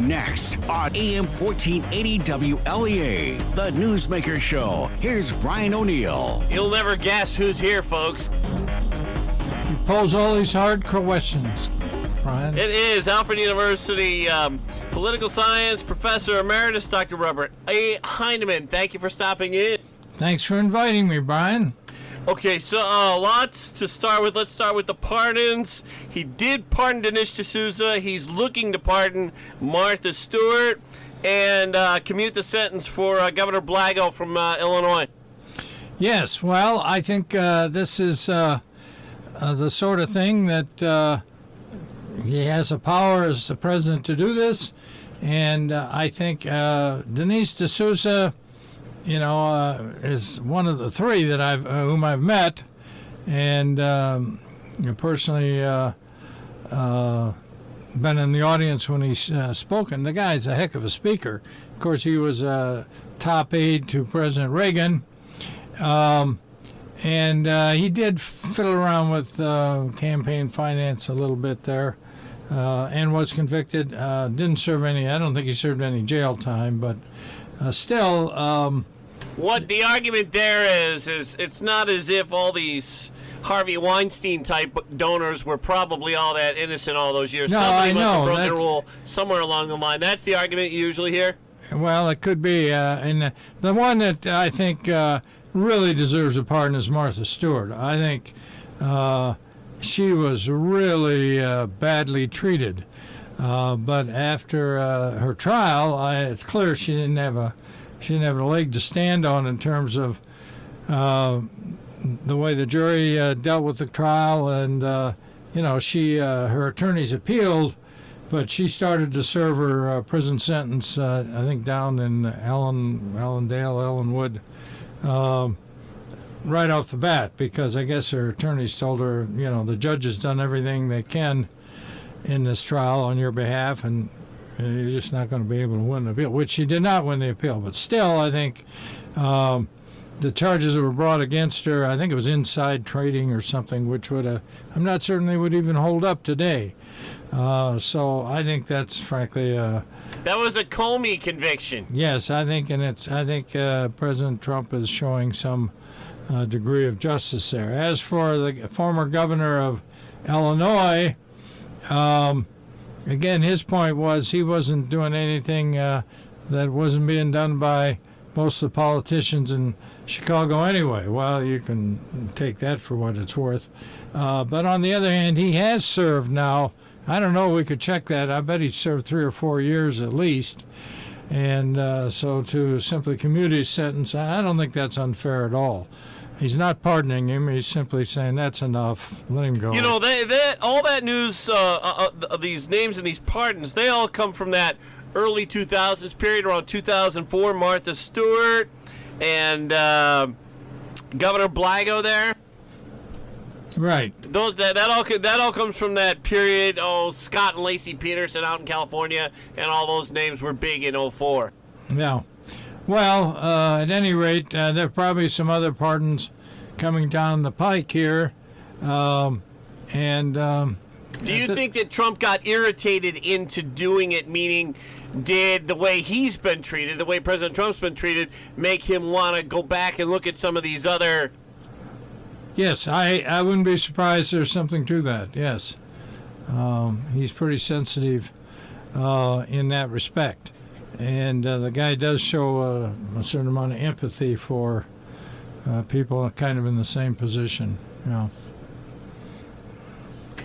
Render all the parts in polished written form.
Next on AM 1480 WLEA, the Newsmaker Show. Here's Brian O'Neill. You'll never guess who's here, folks. You pose all these hard questions, Brian. It is Alfred University political science professor emeritus, Dr. Robert A. Heineman. Thank you for stopping in. Thanks for inviting me, Brian. Okay, so lots to start with. Let's start with the pardons. He did pardon Dinesh D'Souza. He's looking to pardon Martha Stewart and commute the sentence for Governor Blago from Illinois. Yes, well, I think this is the sort of thing that he has the power as the president to do this. And I think Dinesh D'Souza, is one of the three that whom I've met, and personally been in the audience when he's spoken. The guy's a heck of a speaker. Of course, he was a top aide to President Reagan, and he did fiddle around with campaign finance a little bit there, and was convicted. Didn't serve any. I don't think he served any jail time, but. Still, what the argument there is it's not as if all these Harvey Weinstein type donors were probably all that innocent all those years. No, Somebody I must know. have broken the rule somewhere along the line. That's the argument you usually hear? Well, it could be. And the one that I think really deserves a pardon is Martha Stewart. I think she was really badly treated. But after her trial, it's clear she didn't have a leg to stand on in terms of the way the jury dealt with the trial, and her attorneys appealed, but she started to serve her prison sentence. I think down in Ellenwood, right off the bat, because I guess her attorneys told her, the judge has done everything they can in this trial on your behalf, and you're just not going to be able to win the appeal, which she did not win the appeal. But still, I think the charges that were brought against her, I think it was inside trading or something, which I'm not certain they would even hold up today. So I think that's frankly... that was a Comey conviction. Yes, I think President Trump is showing some degree of justice there. As for the former governor of Illinois... again, his point was he wasn't doing anything that wasn't being done by most of the politicians in Chicago anyway. Well, you can take that for what it's worth. But on the other hand, he has served now. I don't know, we could check that. I bet he served 3 or 4 years at least. And so to simply commute his sentence, I don't think that's unfair at all. He's not pardoning him. He's simply saying that's enough. Let him go. All that news, these names and these pardons, they all come from that early 2000s period, around 2004. Martha Stewart and Governor Blago there. Right. That all comes from that period. Oh, Scott and Lacey Peterson out in California, and all those names were big in 2004. Yeah. Well, at any rate, there are probably some other pardons coming down the pike here. Do you think that Trump got irritated into doing it, meaning did the way he's been treated, the way President Trump's been treated, make him want to go back and look at some of these other... Yes, I wouldn't be surprised there's something to that, yes. He's pretty sensitive in that respect. And the guy does show a certain amount of empathy for people kind of in the same position.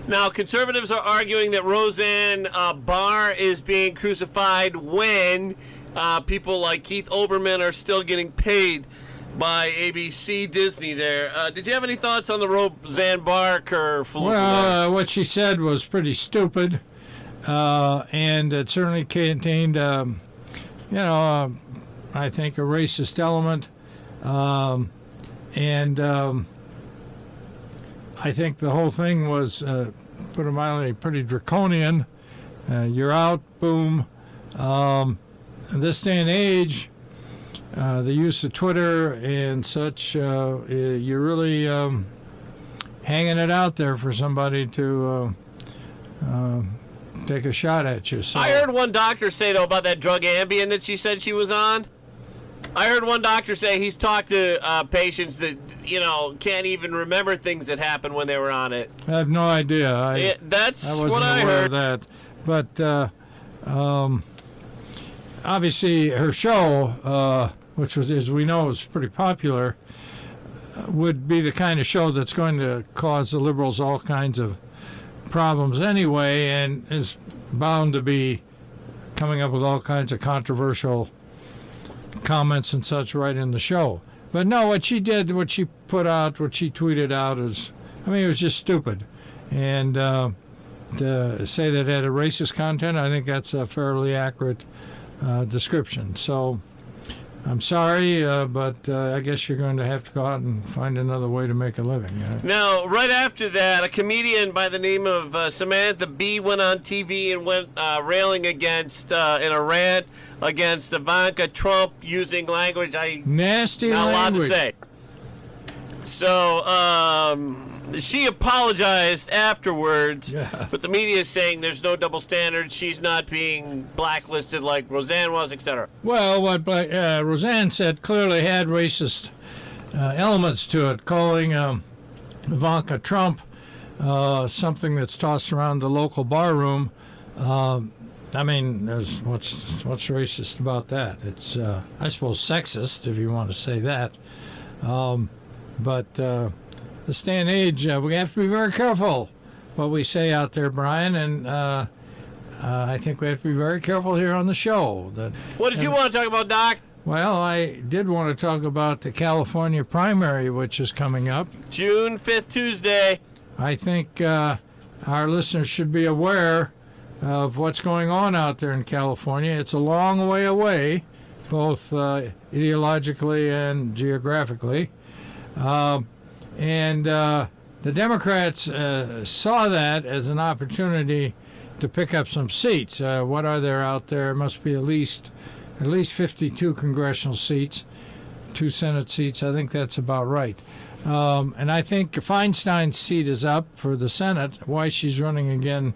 Now, conservatives are arguing that Roseanne Barr is being crucified when people like Keith Olbermann are still getting paid by ABC Disney there. Did you have any thoughts on the Roseanne Barr curve? Well, what she said was pretty stupid, and it certainly contained... I think a racist element, and I think the whole thing was, put it mildly, pretty draconian. You're out, boom. In this day and age, the use of Twitter and such, you're really hanging it out there for somebody to take a shot at you. So I heard one doctor say, though, about that drug Ambien that she said she was on. I heard one doctor say he's talked to patients that, can't even remember things that happened when they were on it. I have no idea. That's wasn't what I aware heard. of that. But obviously her show, which was, as we know, is pretty popular, would be the kind of show that's going to cause the liberals all kinds of problems anyway, and is bound to be coming up with all kinds of controversial comments and such right in the show. But no, what she did, what she put out, what she tweeted out is, it was just stupid. And to say that it had a racist content, I think that's a fairly accurate description. So I'm sorry, but I guess you're going to have to go out and find another way to make a living. Now, right after that, a comedian by the name of Samantha Bee went on TV and went railing against, in a rant, against Ivanka Trump using language nasty not allowed to language. say. So, she apologized afterwards, but the media is saying there's no double standards. She's not being blacklisted like Roseanne was, etc. Well, what Roseanne said clearly had racist elements to it, calling Ivanka Trump something that's tossed around the local bar room. There's what's racist about that? It's I suppose sexist, if you want to say that. But this day and age, we have to be very careful what we say out there, Brian, and I think we have to be very careful here on the show. What did you want to talk about, Doc? Well, I did want to talk about the California primary, which is coming up. June 5th, Tuesday. I think our listeners should be aware of what's going on out there in California. It's a long way away, both ideologically and geographically. And the Democrats saw that as an opportunity to pick up some seats. What are there out there? It must be at least 52 congressional seats, 2 Senate seats. I think that's about right. And I think Feinstein's seat is up for the Senate. Why she's running again,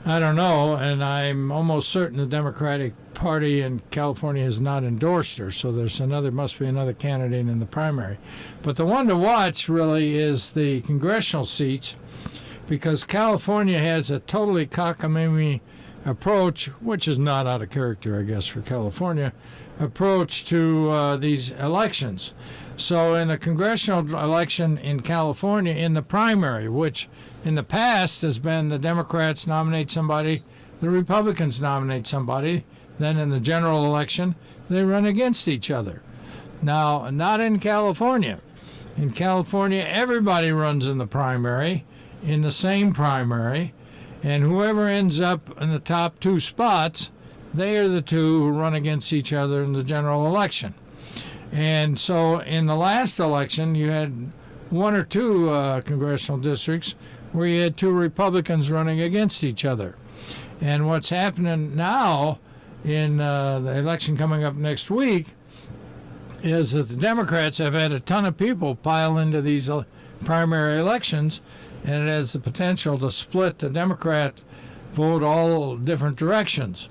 I don't know. And I'm almost certain the Democratic Party in California has not endorsed her, so must be another candidate in the primary. But the one to watch really is the congressional seats, because California has a totally cockamamie approach, which is not out of character, I guess, for California, approach to these elections. So in a congressional election in California, in the primary, which in the past has been the Democrats nominate somebody, the Republicans nominate somebody, then in the general election, they run against each other. Now, not in California. In California, everybody runs in the primary, in the same primary, and whoever ends up in the top 2 spots, they are the two who run against each other in the general election. And so in the last election, you had 1 or 2 congressional districts where you had 2 Republicans running against each other. And what's happening now in the election coming up next week is that the Democrats have had a ton of people pile into these primary elections, and it has the potential to split the Democrat vote all different directions.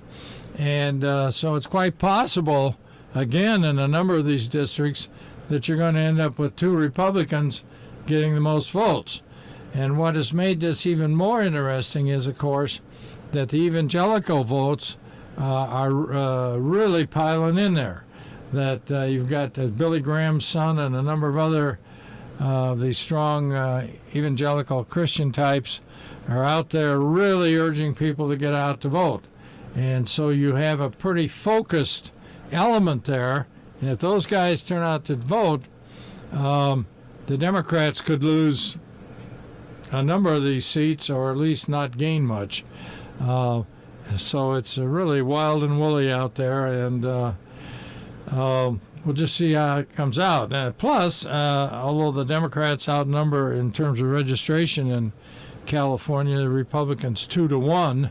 And so it's quite possible, again, in a number of these districts, that you're going to end up with 2 Republicans getting the most votes. And what has made this even more interesting is, of course, that the evangelical votes are really piling in there. That you've got Billy Graham's son and a number of other these strong evangelical Christian types are out there really urging people to get out to vote. And so you have a pretty focused element there. And if those guys turn out to vote, the Democrats could lose a number of these seats, or at least not gain much. So it's really wild and woolly out there, and we'll just see how it comes out. Plus, although the Democrats outnumber in terms of registration in California, the Republicans 2-1,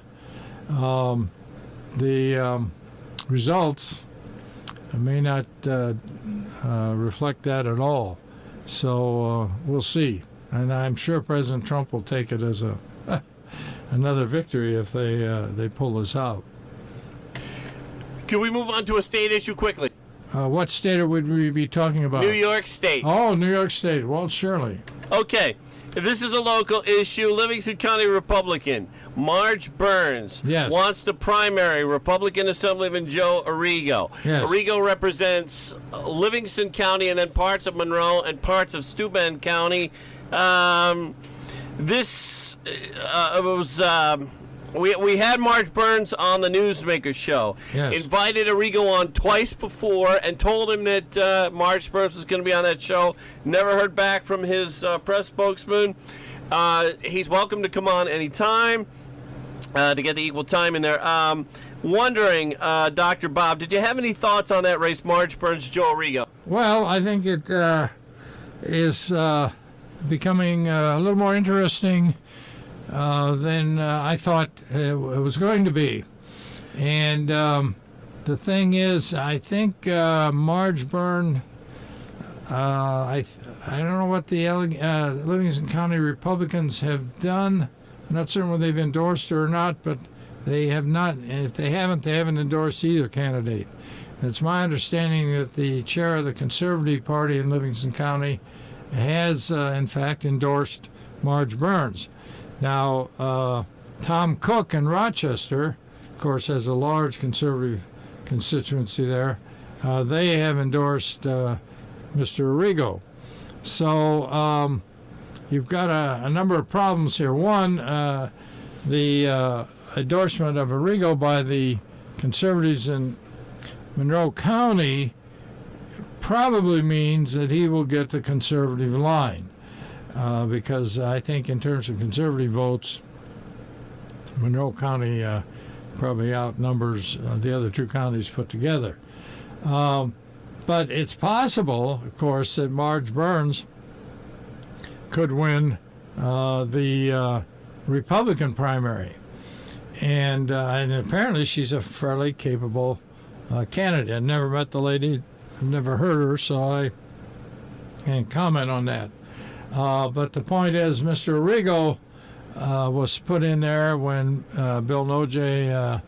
the results may not reflect that at all. So we'll see. And I'm sure President Trump will take it as another victory if they pull this out. Can we move on to a state issue quickly? What state would we be talking about? New York State. Oh, New York State. Well, surely. Okay. This is a local issue. Livingston County Republican Marge Burns wants to primary Republican Assemblyman Joe Arrigo. Yes. Arrigo represents Livingston County and then parts of Monroe and parts of Steuben County. We had Marge Burns on the Newsmaker show. Yes. Invited Arrigo on twice before and told him that Marge Burns was going to be on that show. Never heard back from his press spokesman. He's welcome to come on anytime to get the equal time in there. Wondering, Dr. Bob, did you have any thoughts on that race, Marge Burns, Joe Arrigo? Well, I think it is becoming a little more interesting than I thought it was going to be. And the thing is, I think Marge Burn, I don't know what the Livingston County Republicans have done. I'm not certain whether they've endorsed her or not, but they have not. And if they haven't endorsed either candidate. It's my understanding that the chair of the Conservative Party in Livingston County has, in fact, endorsed Marge Burns. Now, Tom Cook in Rochester, of course, has a large conservative constituency there. They have endorsed Mr. Arrigo. So you've got a number of problems here. One, the endorsement of Arrigo by the conservatives in Monroe County probably means that he will get the conservative line. Because I think in terms of conservative votes, Monroe County probably outnumbers the other two counties put together. But it's possible, of course, that Marge Burns could win the Republican primary. And apparently she's a fairly capable candidate. I've never met the lady, I've never heard her, so I can't comment on that. But the point is, Mr. Arrigo was put in there when Bill Nojay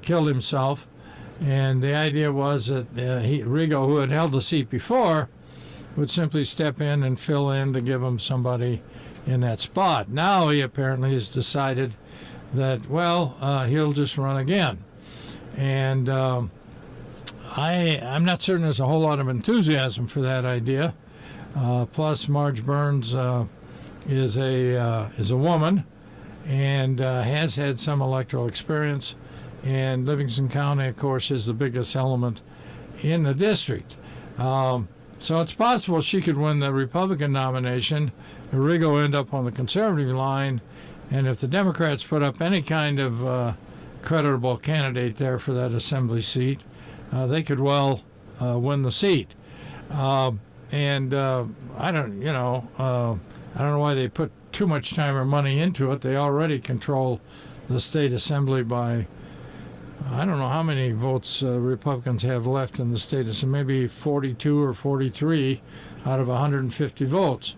killed himself. And the idea was that Arrigo, who had held the seat before, would simply step in and fill in to give him somebody in that spot. Now he apparently has decided that, he'll just run again. And I'm not certain there's a whole lot of enthusiasm for that idea. Plus, Marge Burns is a woman and has had some electoral experience. And Livingston County, of course, is the biggest element in the district. So it's possible she could win the Republican nomination, Arrigo end up on the conservative line, and if the Democrats put up any kind of creditable candidate there for that assembly seat, they could well win the seat. And I don't know why they put too much time or money into it. They already control the state assembly by, I don't know how many votes Republicans have left in the state assembly, maybe 42 or 43 out of 150 votes.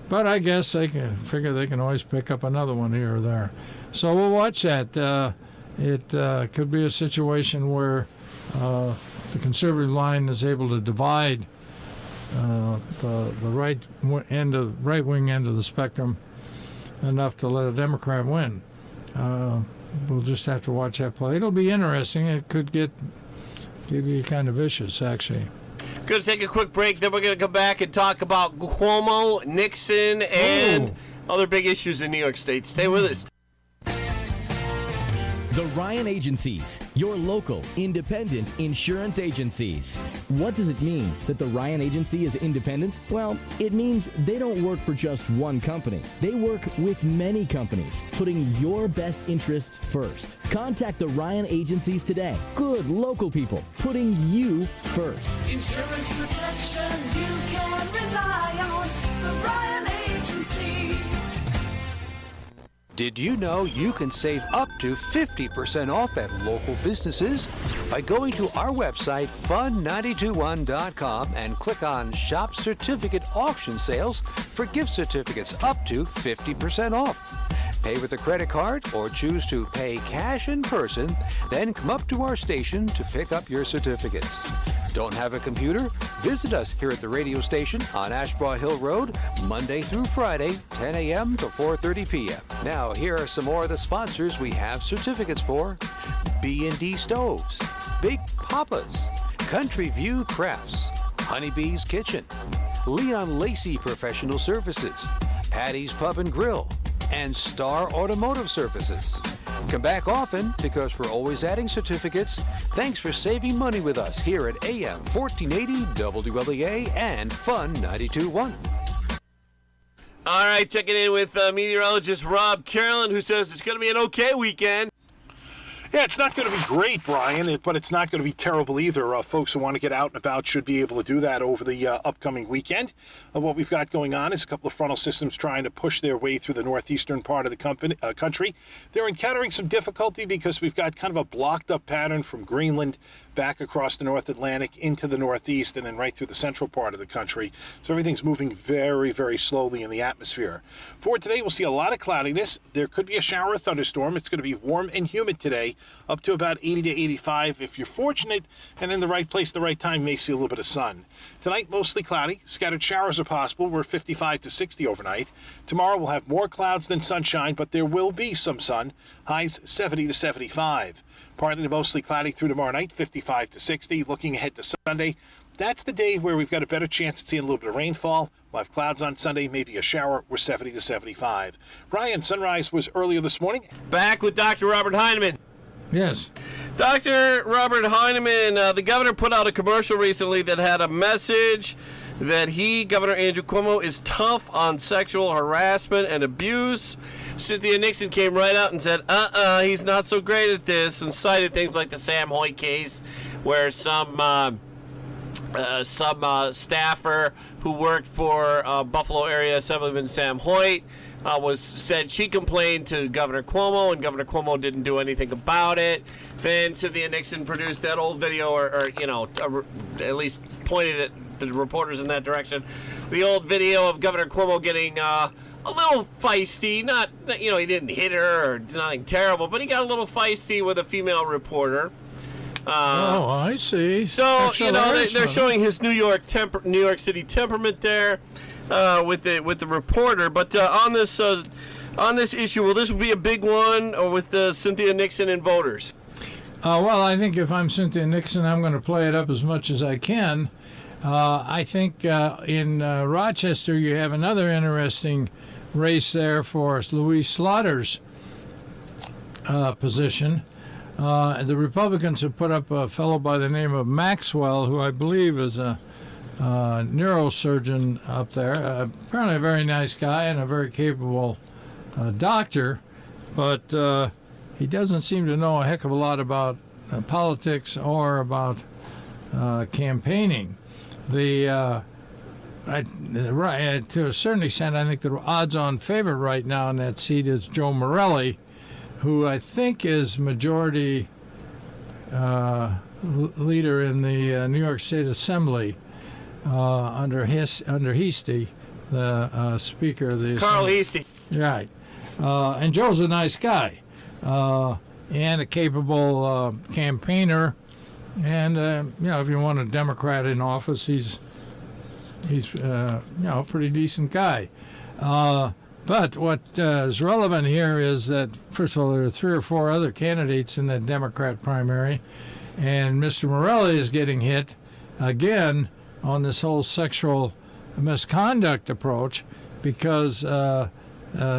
But I guess they can figure they can always pick up another one here or there. So we'll watch that. It could be a situation where the conservative line is able to divide the right wing end of the spectrum enough to let a Democrat win. We'll just have to watch that play. It'll be interesting. It could get kind of vicious, actually. Going to take a quick break, then we're going to come back and talk about Cuomo, Nixon, and other big issues in New York State. Stay with us. The Ryan Agencies, your local, independent insurance agencies. What does it mean that the Ryan Agency is independent? Well, it means they don't work for just one company. They work with many companies, putting your best interests first. Contact the Ryan Agencies today. Good local people, putting you first. Insurance protection you can rely on. The Ryan Agency. Did you know you can save up to 50% off at local businesses by going to our website, fun921.com, and click on Shop Certificate Auction Sales for gift certificates up to 50% off. Pay with a credit card or choose to pay cash in person, then come up to our station to pick up your certificates. Don't have a computer? Visit us here at the radio station on Ashbaugh Hill Road, Monday through Friday, 10 a.m. to 4:30 p.m. Now, here are some more of the sponsors we have certificates for. B&D Stoves, Big Papa's, Country View Crafts, Honeybee's Kitchen, Leon Lacey Professional Services, Patty's Pub and Grill, and Star Automotive Services. Come back often because we're always adding certificates. Thanks for saving money with us here at AM 1480 WLEA and Fun 92.1. All right, checking in with meteorologist Rob Carolyn, who says it's going to be an okay weekend. Yeah, it's not going to be great, Brian, but it's not going to be terrible either. Folks who want to get out and about should be able to do that over the upcoming weekend. What we've got going on is a couple of frontal systems trying to push their way through the northeastern part of the country. They're encountering some difficulty because we've got kind of a blocked up pattern from Greenland back across the North Atlantic into the Northeast and then right through the central part of the country. So everything's moving very, very slowly in the atmosphere. For today, we'll see a lot of cloudiness. There could be a shower or thunderstorm. It's going to be warm and humid today, up to about 80 to 85. If you're fortunate and in the right place at the right time, you may see a little bit of sun. Tonight, mostly cloudy. Scattered showers are possible. We're 55 to 60 overnight. Tomorrow, we'll have more clouds than sunshine, but there will be some sun. Highs 70 to 75. Partly to mostly cloudy through tomorrow night, 55 to 60. Looking ahead to Sunday, that's the day where we've got a better chance of seeing a little bit of rainfall. We'll have clouds on Sunday, maybe a shower. We're 70 to 75. Brian, sunrise was earlier this morning. Back with Dr. Robert Heineman. Yes. Dr. Robert Heineman, the governor put out a commercial recently that had a message that Governor Andrew Cuomo, is tough on sexual harassment and abuse. Cynthia Nixon came right out and said, he's not so great at this, and cited things like the Sam Hoyt case, where some staffer who worked for Buffalo area Assemblyman Sam Hoyt said she complained to Governor Cuomo, and Governor Cuomo didn't do anything about it. Then Cynthia Nixon produced that old video, or at least pointed at the reporters in that direction. The old video of Governor Cuomo getting a little feisty. Not, he didn't hit her or nothing terrible, but he got a little feisty with a female reporter. I see. So they're showing his New York City temperament there with the reporter. But on this issue, will this be a big one, or with Cynthia Nixon and voters? Well, I think if I'm Cynthia Nixon, I'm going to play it up as much as I can. I think in Rochester you have another interesting race there for Louise Slaughter's position. The Republicans have put up a fellow by the name of Maxwell, who I believe is a neurosurgeon up there. Apparently a very nice guy and a very capable doctor, but he doesn't seem to know a heck of a lot about politics or about campaigning. To a certain extent, I think the odds-on favorite right now in that seat is Joe Morelli, who I think is majority leader in the New York State Assembly under Heastie, the Speaker of the Carl Assembly. Heastie. Right. And Joe's a nice guy and a capable campaigner. And if you want a Democrat in office, he's a pretty decent guy. But what is relevant here is that, first of all, there are 3 or 4 other candidates in that Democrat primary, and Mr. Morelli is getting hit again on this whole sexual misconduct approach, because a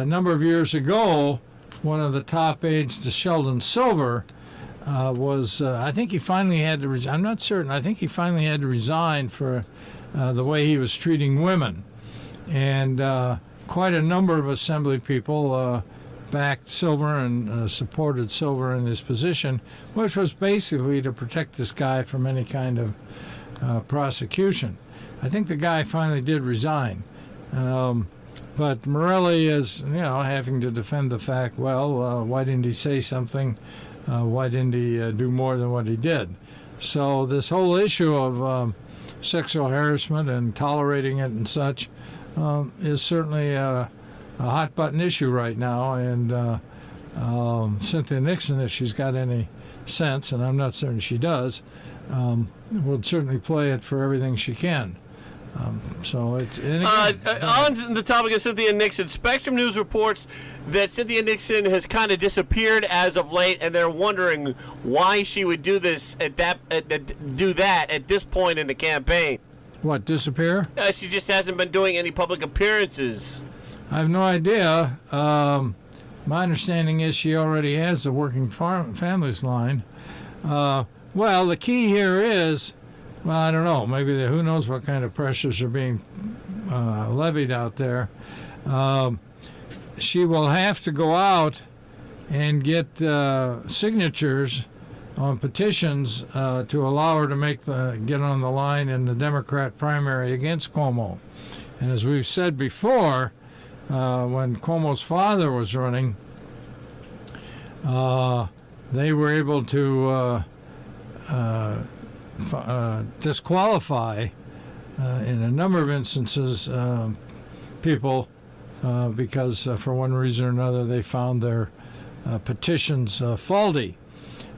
number of years ago, one of the top aides to Sheldon Silver I think he finally had to resign. I'm not certain. I think he finally had to resign for the way he was treating women. And quite a number of Assembly people backed Silver and supported Silver in his position, which was basically to protect this guy from any kind of prosecution. I think the guy finally did resign. But Morelli is, having to defend the fact, why didn't he say something? Why didn't he do more than what he did? So this whole issue of sexual harassment and tolerating it and such is certainly hot button issue right now, and Cynthia Nixon, if she's got any sense, and I'm not certain she does, will certainly play it for everything she can. So it's on the topic of Cynthia Nixon. Spectrum News reports that Cynthia Nixon has kind of disappeared as of late, and they're wondering why she would do this at this point in the campaign. What, disappear? She just hasn't been doing any public appearances. I have no idea. My understanding is she already has the Working Families line. Well, the key here is, well, I don't know. Maybe who knows what kind of pressures are being levied out there. She will have to go out and get signatures on petitions to allow her to get on the line in the Democrat primary against Cuomo. And as we've said before, when Cuomo's father was running, they were able to disqualify in a number of instances people because for one reason or another they found their petitions faulty.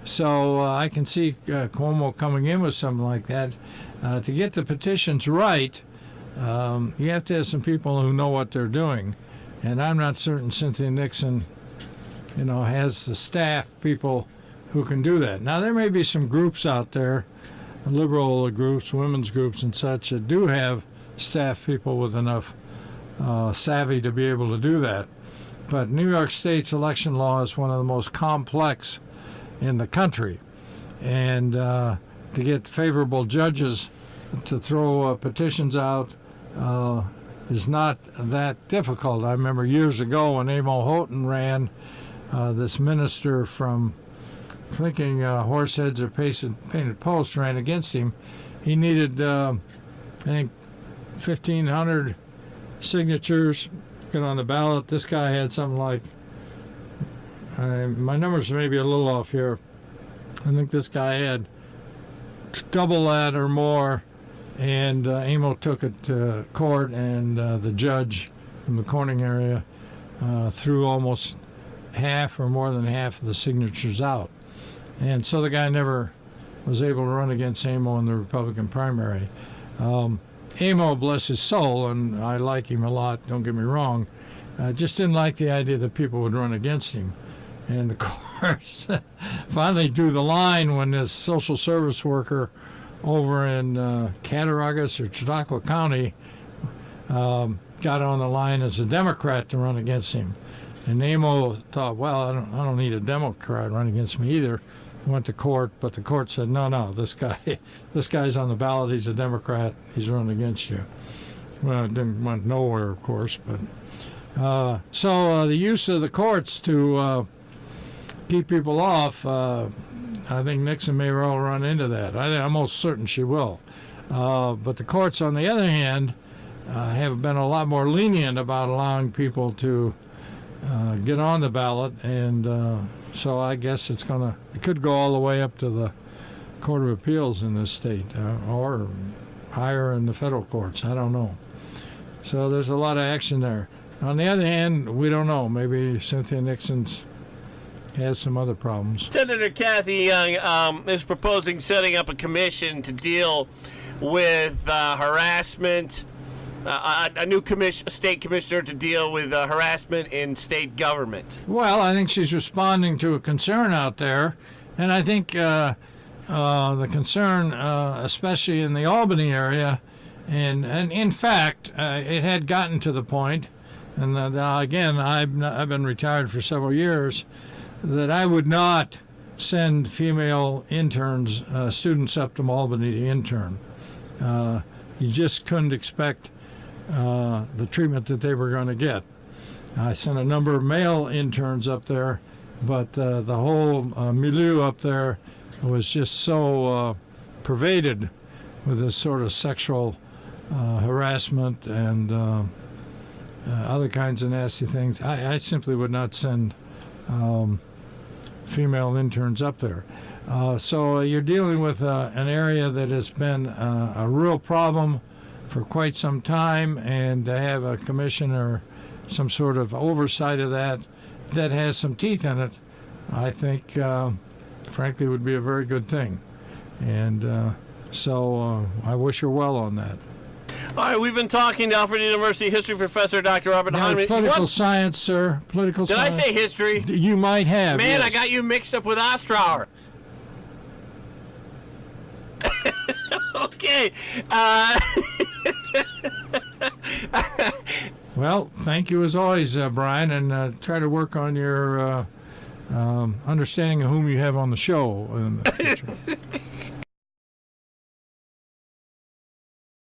So I can see Cuomo coming in with something like that. To get the petitions right, you have to have some people who know what they're doing, and I'm not certain Cynthia Nixon, has the staff people who can do that. Now there may be some groups out there, liberal groups, women's groups, and such that do have staff people with enough savvy to be able to do that. But New York State's election law is one of the most complex in the country, and to get favorable judges to throw petitions out is not that difficult. I remember years ago when Amo Houghton ran, this minister from thinking Horseheads or Painted Post ran against him. He needed, I think, 1,500 signatures to get on the ballot. This guy had something like, my numbers may be a little off here. I think this guy had double that or more, and Amo took it to court, and the judge from the Corning area threw almost half or more than half of the signatures out. And so the guy never was able to run against Amo in the Republican primary. Amo, bless his soul, and I like him a lot, don't get me wrong, just didn't like the idea that people would run against him. And the courts finally drew the line when this social service worker over in Cattaraugus or Chautauqua County got on the line as a Democrat to run against him. And Amo thought, well, I don't need a Democrat run against me either. Went to court, but the court said, no, this guy's on the ballot. He's a Democrat. He's running against you. Well, it went nowhere, of course. But so the use of the courts to keep people off, I think Nixon may well run into that. I'm almost certain she will. But the courts, on the other hand, have been a lot more lenient about allowing people to get on the ballot, and so I guess it could go all the way up to the Court of Appeals in this state, or higher in the federal courts. I don't know. So there's a lot of action there. On the other hand, we don't know. Maybe Cynthia Nixon has some other problems. Senator Kathy Young is proposing setting up a commission to deal with harassment. A new state commissioner to deal with harassment in state government. Well, I think she's responding to a concern out there, and I think the concern, especially in the Albany area, and in fact, it had gotten to the point, and again, I've been retired for several years, that I would not send female interns, students up to Albany to intern. You just couldn't expect the treatment that they were going to get. I sent a number of male interns up there, but the whole milieu up there was just so pervaded with this sort of sexual harassment and other kinds of nasty things. I simply would not send female interns up there. So you're dealing with an area that has been a real problem for quite some time, and to have a commissioner some sort of oversight of that has some teeth in it, I think, frankly, would be a very good thing. And so I wish her well on that. All right, we've been talking to Alfred University history professor Dr. Robert Heineman. Political science, sir. Political science. Did I say history? You might have. Man, yes. I got you mixed up with Ostrauer. Okay. Well, thank you as always, Brian, and try to work on your understanding of whom you have on the show in the future.